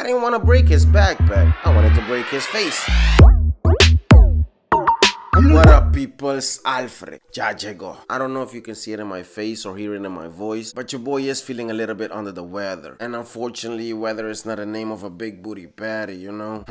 I didn't want to break his backpack. I wanted to break his face. What up, peoples? Alfre YAYEGO. I don't know if you can see it in my face or hear it in my voice, but your boy is feeling a little bit under the weather. And unfortunately, weather is not the name of a big booty baddie, you know?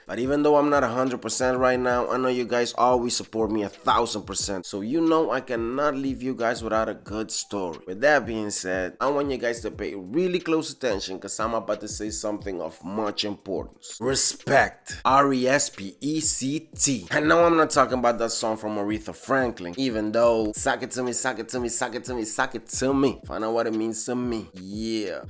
But even though I'm not 100% right now, I know you guys always support me 1,000%. So you know I cannot leave you guys without a good story. With that being said, I want you guys to pay really close attention because I'm about to say something of much importance. Respect. R-E-S-P-E-C-T. And no, I'm not talking about that song from Arethafranklin. Even though, sock it to me, sock it to me, sock it to me, sock it to me. Find out what it means to me. Yeah.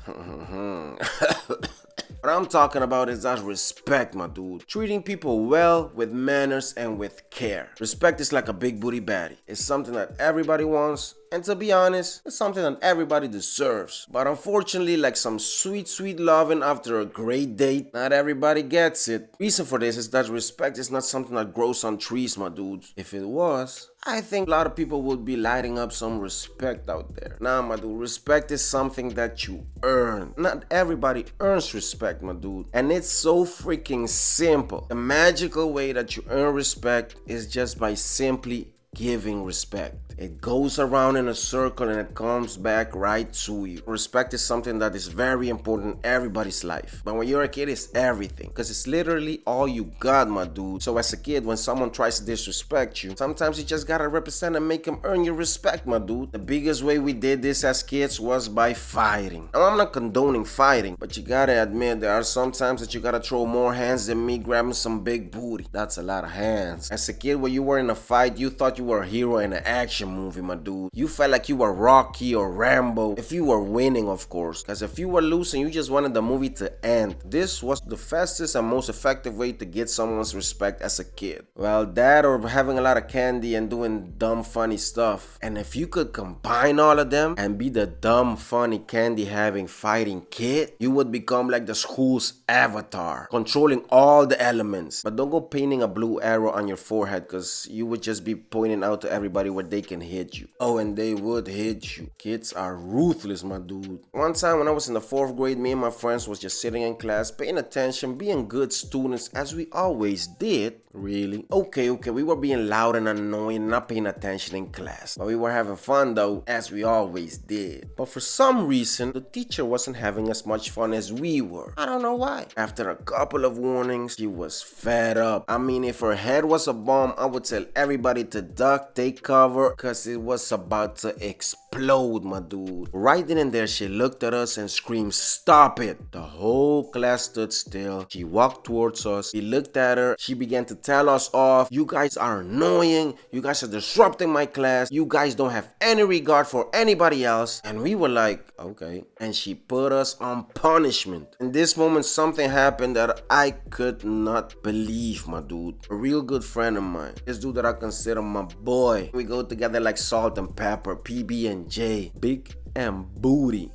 What I'm talking about is that respect, my dude. Treating people well, with manners, and with care. Respect is like a big booty baddie. It's something that everybody wants, and to be honest, it's something that everybody deserves. But unfortunately, like some sweet, sweet loving after a great date, not everybody gets it. Reason for this is that respect is not something that grows on trees, my dudes. If it was, I think a lot of people would be lighting up some respect out there. Nah, my dude, respect is something that you earn. Not everybody earns respect, my dude. And it's so freaking simple. The magical way that you earn respect is just by simply giving respect. It goes around in a circle and it comes back right to you. Respect is something that is very important in everybody's life. But when you're a kid, it's everything. Because it's literally all you got, my dude. So as a kid, when someone tries to disrespect you, sometimes you just gotta represent and make them earn your respect, my dude. The biggest way we did this as kids was by fighting. Now, I'm not condoning fighting, but you gotta admit there are some times that you gotta throw more hands than me grabbing some big booty. That's a lot of hands. As a kid, when you were in a fight, you thought you were a hero in an action movie, my dude. You felt like you were Rocky or Rambo if you were winning, of course. Because if you were losing, you just wanted the movie to end. This was the fastest and most effective way to get someone's respect as a kid. Well, that or having a lot of candy and doing dumb, funny stuff. And if you could combine all of them and be the dumb, funny, candy-having, fighting kid, you would become like the school's avatar, controlling all the elements. But don't go painting a blue arrow on your forehead because you would just be pointing out to everybody where they can hit you. Oh, and they would hit you. Kids are ruthless, my dude. One time when I was in the 4th grade, me and my friends was just sitting in class, paying attention, being good students as we always did. Really? Okay, we were being loud and annoying, not paying attention in class. But we were having fun though, as we always did. But for some reason, the teacher wasn't having as much fun as we were. I don't know why. After a couple of warnings, she was fed up. I mean, if her head was a bomb, I would tell everybody to duck, take cover, cause it was about to explode, my dude. Right then and there, she looked at us and screamed, "Stop it!" The whole class stood still. She walked towards us. We looked at her. She began to tell us off. "You guys are annoying. You guys are disrupting my class. You guys don't have any regard for anybody else." And we were like, okay. And she put us on punishment. In this moment, something happened that I could not believe, my dude. A real good friend of mine. This dude that I consider my boy. We go together like salt and pepper, PB&J, big and booty.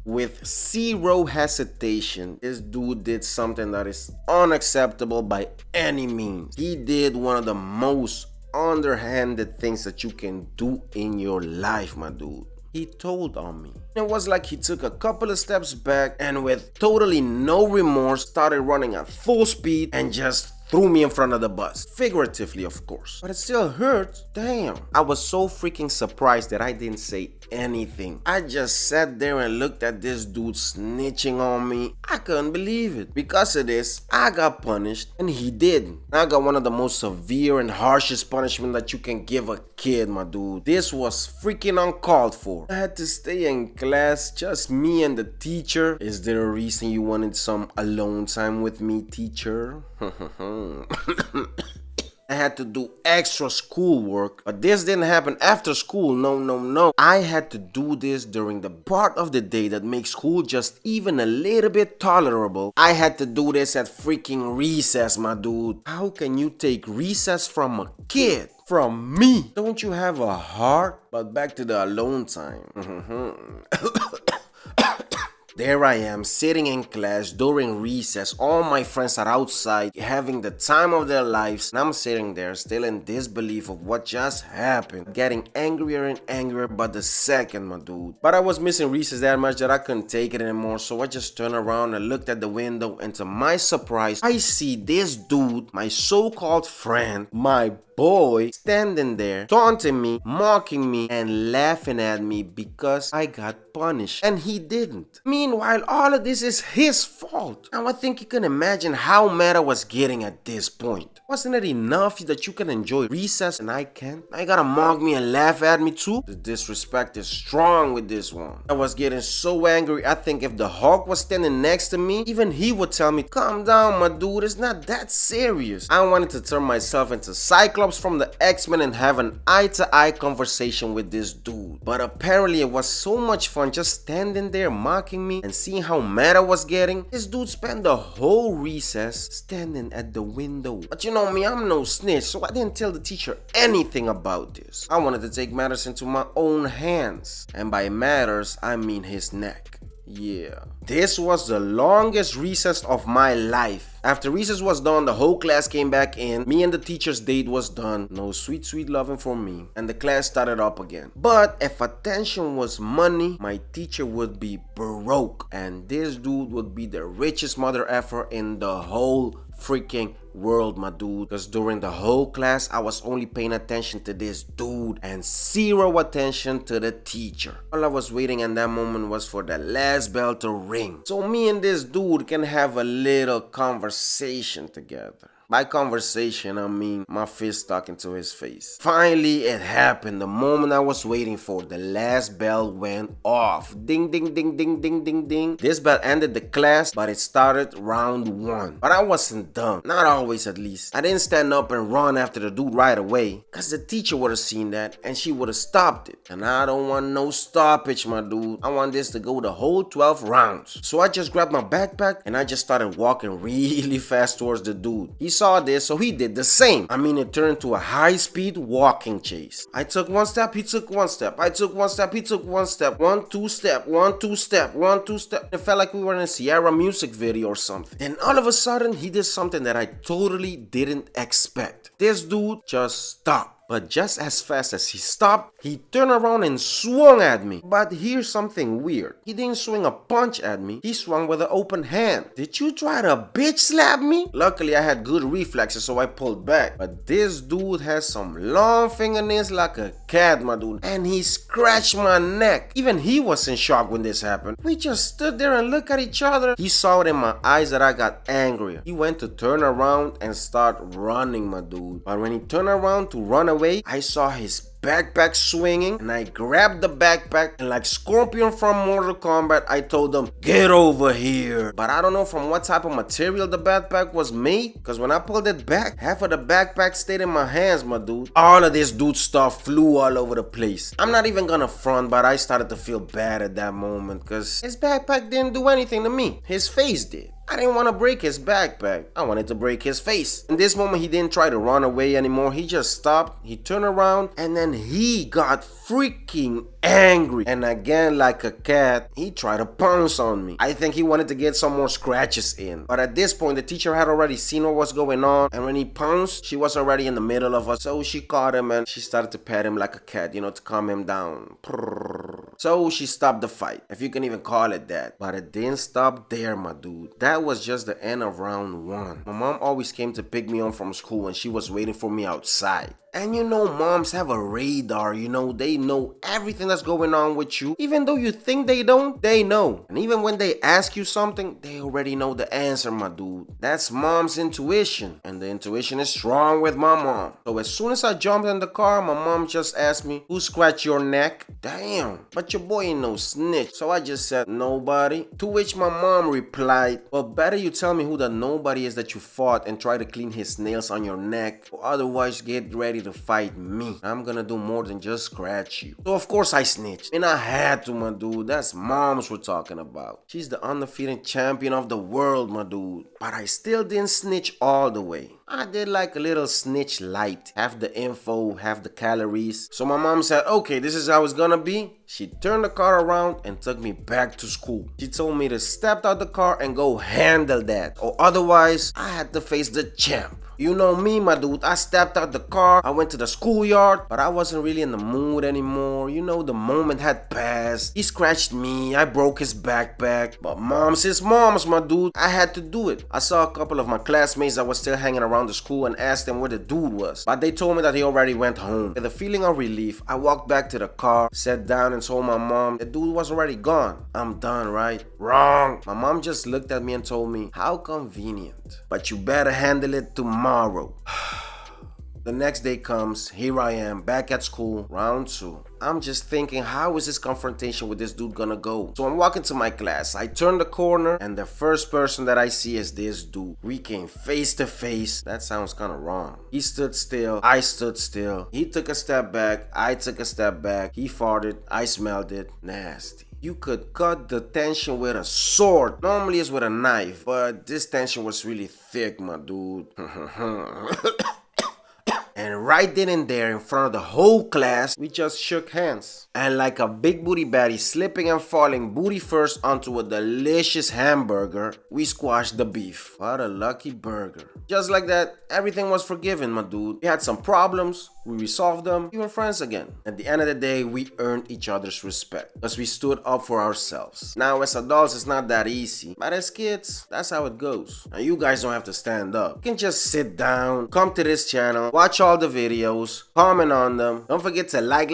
With zero hesitation, this dude did something that is unacceptable by any means. He did one of the most underhanded things that you can do in your life, my dude. He told on me. It was like he took a couple of steps back and with totally no remorse started running at full speed and just threw me in front of the bus. Figuratively, of course. But it still hurts. Damn. I was so freaking surprised that I didn't say anything. I just sat there and looked at this dude snitching on me. I couldn't believe it. Because of this, I got punished and he didn't. I got one of the most severe and harshest punishment that you can give a kid, my dude. This was freaking uncalled for. I had to stay in class, just me and the teacher. Is there a reason you wanted some alone time with me, teacher? I had to do extra schoolwork, but this didn't happen after school. No. I had to do this during the part of the day that makes school just even a little bit tolerable. I had to do this at freaking recess, my dude. How can you take recess from a kid? From me? Don't you have a heart? But back to the alone time. There I am, sitting in class during recess. All my friends are outside, having the time of their lives. And I'm sitting there, still in disbelief of what just happened. Getting angrier and angrier by the second, my dude. But I was missing recess that much that I couldn't take it anymore. So I just turned around and looked at the window. And to my surprise, I see this dude, my so-called friend, my boy, standing there, taunting me, mocking me, and laughing at me because I got punished. And he didn't. Meanwhile, all of this is his fault. Now I think you can imagine how mad I was getting at this point. Wasn't it enough that you can enjoy recess and I can't? Now you gotta mock me and laugh at me too? The disrespect is strong with this one. I was getting so angry, I think if the Hulk was standing next to me, even he would tell me, calm down, my dude, it's not that serious. I wanted to turn myself into Cyclops from the X-Men and have an eye-to-eye conversation with this dude. But apparently it was so much fun just standing there mocking me and seeing how mad I was getting. This dude spent the whole recess standing at the window. But you know me, I'm no snitch, so I didn't tell the teacher anything about this. I wanted to take matters into my own hands. And by matters, I mean his neck. Yeah. This was the longest recess of my life. After recess was done, the whole class came back in. Me and the teacher's date was done. No sweet, sweet loving for me. And the class started up again. But if attention was money, my teacher would be broke. And this dude would be the richest mother effer in the whole freaking world, my dude. Because during the whole class, I was only paying attention to this dude and zero attention to the teacher. All I was waiting in that moment was for the last bell to ring, so me and this dude can have a little conversation together. By conversation, I mean my fist talking to his face. Finally, it happened. The moment I was waiting for, the last bell went off. Ding, ding, ding, ding, ding, ding, ding. This bell ended the class, but it started round one. But I wasn't dumb. Not always, at least. I didn't stand up and run after the dude right away, because the teacher would have seen that and she would have stopped it. And I don't want no stoppage, my dude. I want this to go the whole 12 rounds. So I just grabbed my backpack and I just started walking really fast towards the dude. He saw this, so he did the same. I mean, it turned into a high-speed walking chase. I took one step, he took one step. I took one step, he took one step. 1, 2 step, 1, 2 step, 1, 2 step. It felt like we were in a Sierra music video or something. Then all of a sudden, he did something that I totally didn't expect. This dude just stopped. But just as fast as he stopped, he turned around and swung at me. But here's something weird. He didn't swing a punch at me. He swung with an open hand. Did you try to bitch slap me? Luckily, I had good reflexes, so I pulled back. But this dude has some long fingernails like a cat, my dude. And he scratched my neck. Even he was in shock when this happened. We just stood there and looked at each other. He saw it in my eyes that I got angrier. He went to turn around and start running, my dude. But when he turned around to run away, I saw his backpack swinging and I grabbed the backpack and like Scorpion from Mortal Kombat, I told him, get over here. But I don't know from what type of material the backpack was made, because when I pulled it back, half of the backpack stayed in my hands, my dude. All of this dude stuff flew all over the place. I'm not even gonna front, but I started to feel bad at that moment because his backpack didn't do anything to me. His face did. I didn't want to break his backpack. I wanted to break his face. In this moment, he didn't try to run away anymore. He just stopped. He turned around and then he got freaking angry. And again, like a cat, he tried to pounce on me. I think he wanted to get some more scratches in. But at this point, the teacher had already seen what was going on. And when he pounced, she was already in the middle of us. So she caught him and she started to pet him like a cat, you know, to calm him down. So she stopped the fight, if you can even call it that. But it didn't stop there, my dude. That was just the end of round one. My mom always came to pick me up from school and she was waiting for me outside. And you know, moms have a radar, you know, they know everything that's going on with you. Even though you think they don't, they know. And even when they ask you something, they already know the answer, my dude. That's mom's intuition. And the intuition is strong with my mom. So as soon as I jumped in the car, my mom just asked me, who scratched your neck? Damn, but your boy ain't no snitch. So I just said, nobody. To which my mom replied, well, better you tell me who the nobody is that you fought and try to clean his nails on your neck. Or otherwise, get ready to fight me. I'm gonna do more than just scratch you. So of course I snitched. And I had to, my dude. That's moms we're talking about. She's the undefeated champion of the world, my dude. But I still didn't snitch all the way. I did like a little snitch light. Half the info, half the calories. So my mom said, okay, this is how it's gonna be. She turned the car around and took me back to school. She told me to step out the car and go handle that, or otherwise I had to face the champ. You know me, my dude. I stepped out the car, I went to the schoolyard, but I wasn't really in the mood anymore. You know, the moment had passed. He scratched me, I broke his backpack. But mom's his mom's, my dude. I had to do it. I saw a couple of my classmates that were still hanging around the school and asked them where the dude was. But they told me that he already went home. With a feeling of relief, I walked back to the car, sat down and told my mom the dude was already gone. I'm done, right? Wrong. My mom just looked at me and told me, how convenient. But you better handle it tomorrow. The next day comes, here I am, back at school, round 2. I'm just thinking, how is this confrontation with this dude gonna go? So I'm walking to my class, I turn the corner, and the first person that I see is this dude. We came face to face. That sounds kinda wrong. He stood still, I stood still. He took a step back, I took a step back. He farted, I smelled it. Nasty. You could cut the tension with a sword. Normally it's with a knife, but this tension was really thick, my dude. And right then and there, in front of the whole class, we just shook hands. And like a big booty baddie slipping and falling booty first onto a delicious hamburger, we squashed the beef. What a lucky burger. Just like that, everything was forgiven, my dude. We had some problems, we resolved them, we were friends again. At the end of the day, we earned each other's respect because we stood up for ourselves. Now, as adults, it's not that easy, but as kids, that's how it goes. And you guys don't have to stand up. You can just sit down, come to this channel, watch all the videos, comment on them. Don't forget to like,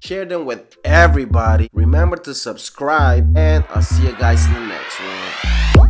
share them with everybody. Remember to subscribe, and I'll see you guys in the next one.